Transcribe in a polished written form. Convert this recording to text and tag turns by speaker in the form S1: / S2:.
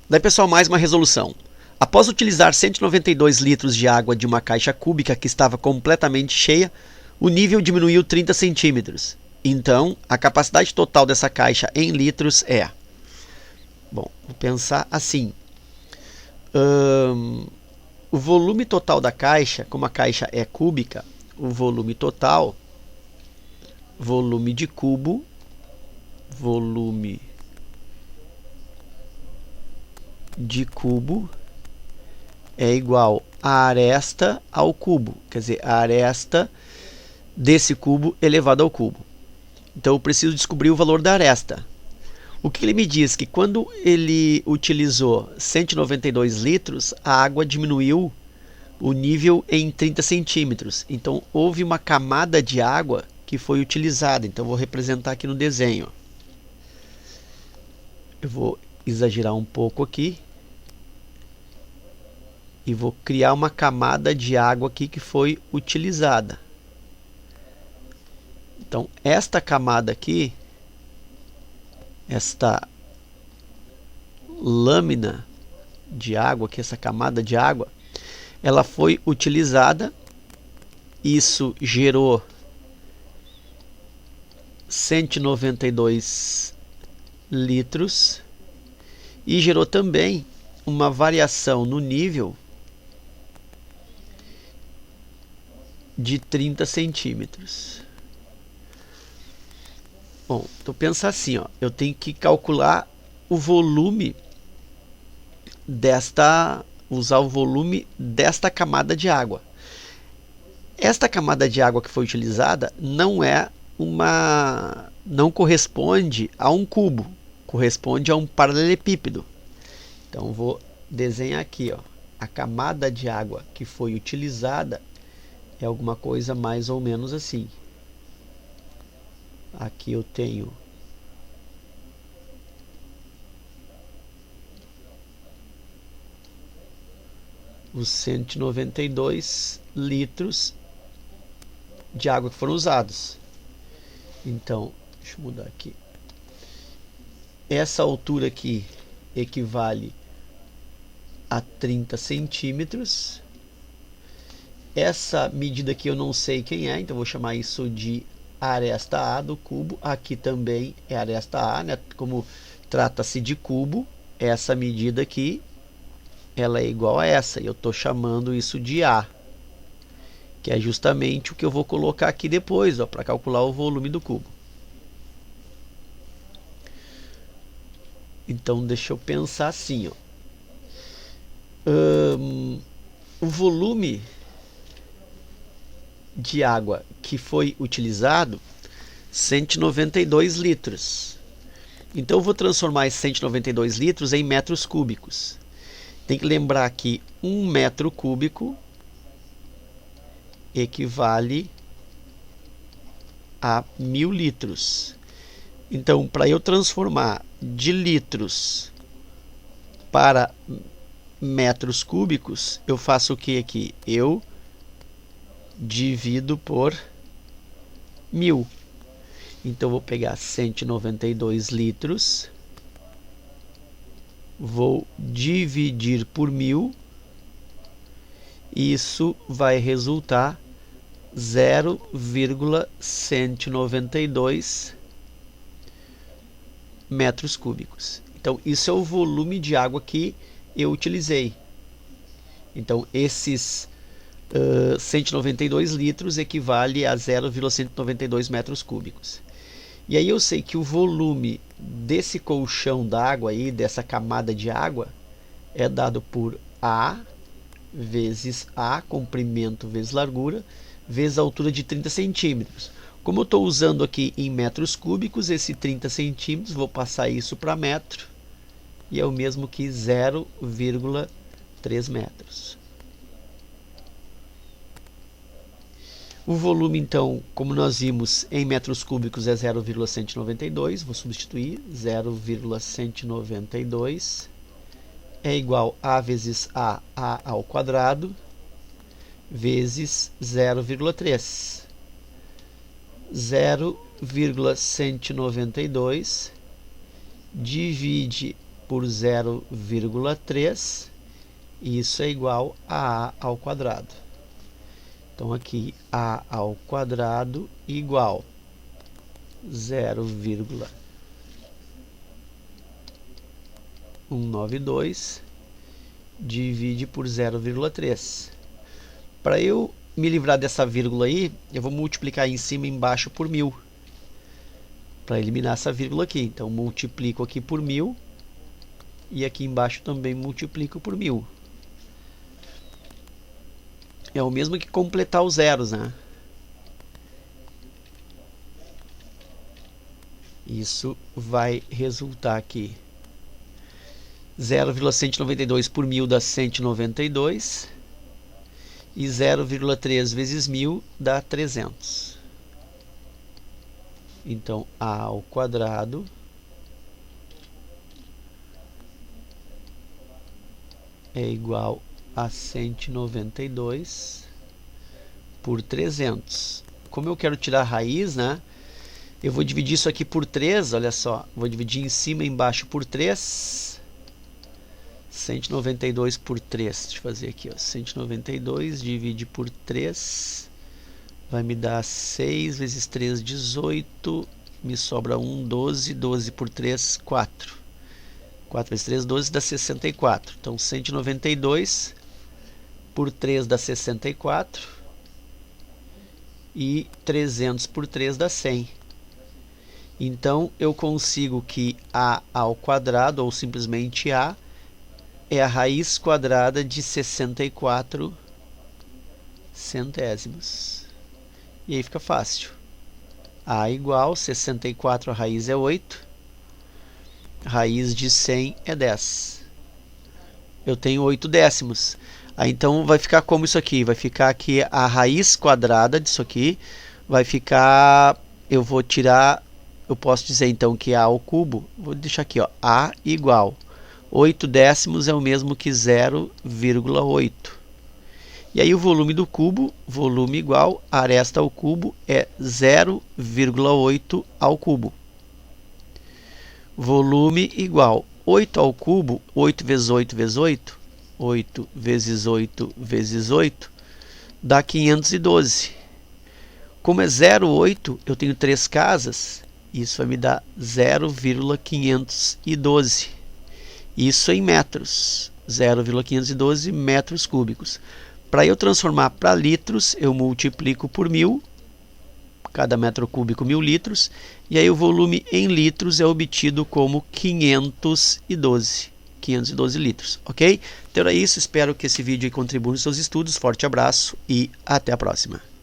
S1: Daí, pessoal, mais uma resolução. Após utilizar 192 litros de água de uma caixa cúbica que estava completamente cheia, o nível diminuiu 30 centímetros. Então, a capacidade total dessa caixa em litros é... Bom, vou pensar assim. O volume total da caixa, como a caixa é cúbica, o volume total, volume de cubo, volume de cubo é igual a aresta ao cubo, quer dizer, a aresta desse cubo elevado ao cubo. Então eu preciso descobrir o valor da aresta. O que ele me diz? Que quando ele utilizou 192 litros, a água diminuiu o nível em 30 centímetros. Então houve uma camada de água que foi utilizada. Então eu vou representar aqui no desenho. Eu vou exagerar um pouco aqui. E vou criar uma camada de água aqui que foi utilizada. Então, esta camada aqui, esta lâmina de água, aqui, essa camada de água, ela foi utilizada. Isso gerou 192 litros e gerou também uma variação no nível de 30 centímetros. Bom, então pensa assim, ó, eu tenho que calcular o volume usar o volume desta camada de água. Esta camada de água que foi utilizada não corresponde a um cubo, corresponde a um paralelepípedo. Então vou desenhar aqui, ó, a camada de água que foi utilizada é alguma coisa mais ou menos assim. Aqui eu tenho os 192 litros de água que foram usados. Então, deixa eu mudar aqui. Essa altura aqui equivale a 30 centímetros. Essa medida aqui eu não sei quem é, então vou chamar isso de aresta A do cubo. Aqui também é aresta A, né? Como trata-se de cubo, essa medida aqui ela é igual a essa. E eu estou chamando isso de A, que é justamente o que eu vou colocar aqui depois, para calcular o volume do cubo. Então deixa eu pensar assim, ó. O volume de água que foi utilizado, 192 litros. Então eu vou transformar esses 192 litros em metros cúbicos. Tem que lembrar que 1 metro cúbico equivale a 1000 litros. Então, para eu transformar de litros para metros cúbicos, eu faço o que aqui? Eu divido por 1000. Então, vou pegar 192 litros, vou dividir por 1000, isso vai resultar 0,192 metros cúbicos. Então, isso é o volume de água que eu utilizei. Então, esses 192 litros equivale a 0,192 metros cúbicos. E aí eu sei que o volume desse colchão d'água aí, dessa camada de água, é dado por A vezes A, comprimento vezes largura, vezes a altura de 30 centímetros. Como eu estou usando aqui em metros cúbicos, esse 30 centímetros, vou passar isso para metro, e é o mesmo que 0,3 metros. O volume, então, como nós vimos, em metros cúbicos é 0,192, vou substituir, 0,192 é igual a vezes A ao quadrado, vezes 0,3. 0,192 divide por 0,3, isso é igual a ao quadrado. Então aqui a ao quadrado igual 0,192 divide por 0,3. Para eu me livrar dessa vírgula aí, eu vou multiplicar em cima e embaixo por 1000. Para eliminar essa vírgula aqui. Então multiplico aqui por 1000 e aqui embaixo também multiplico por 1000. É o mesmo que completar os zeros, né? Isso vai resultar aqui 0,192 por 1000 dá 192 e 0,3 vezes 1000 dá 300. Então a ao quadrado é igual a 192 por 300. Como eu quero tirar a raiz, né? Eu vou dividir isso aqui por 3, olha só. Vou dividir em cima e embaixo por 3. 192 por 3. Deixa eu fazer aqui, ó. 192 divide por 3. Vai me dar 6 vezes 3, 18. Me sobra 1, 12. 12 por 3, 4. 4 vezes 3, 12 dá 64. Então 192 por 3 dá 64. E 300 por 3 dá 100. Então eu consigo que a ao quadrado, ou simplesmente a, é a raiz quadrada de 64 centésimos. E aí fica fácil. A igual 64, a raiz é 8. Raiz de 100 é 10. Eu tenho 8 décimos. Aí então vai ficar como isso aqui? Vai ficar aqui a raiz quadrada disso aqui. Vai ficar... Eu vou tirar... Eu posso dizer então que a ao cubo... Vou deixar aqui, ó. A igual 8 décimos é o mesmo que 0,8. E aí o volume do cubo, volume igual, aresta ao cubo é 0,8 ao cubo. Volume igual 8 ao cubo, 8 vezes 8 vezes 8, 8 vezes 8 vezes 8, dá 512. Como é 0,8, eu tenho 3 casas, isso vai me dar 0,512. Isso em metros, 0,512 metros cúbicos. Para eu transformar para litros, eu multiplico por 1000, cada metro cúbico 1000 litros, e aí o volume em litros é obtido como 512 litros, ok? Então é isso, espero que esse vídeo contribua nos seus estudos, forte abraço e até a próxima.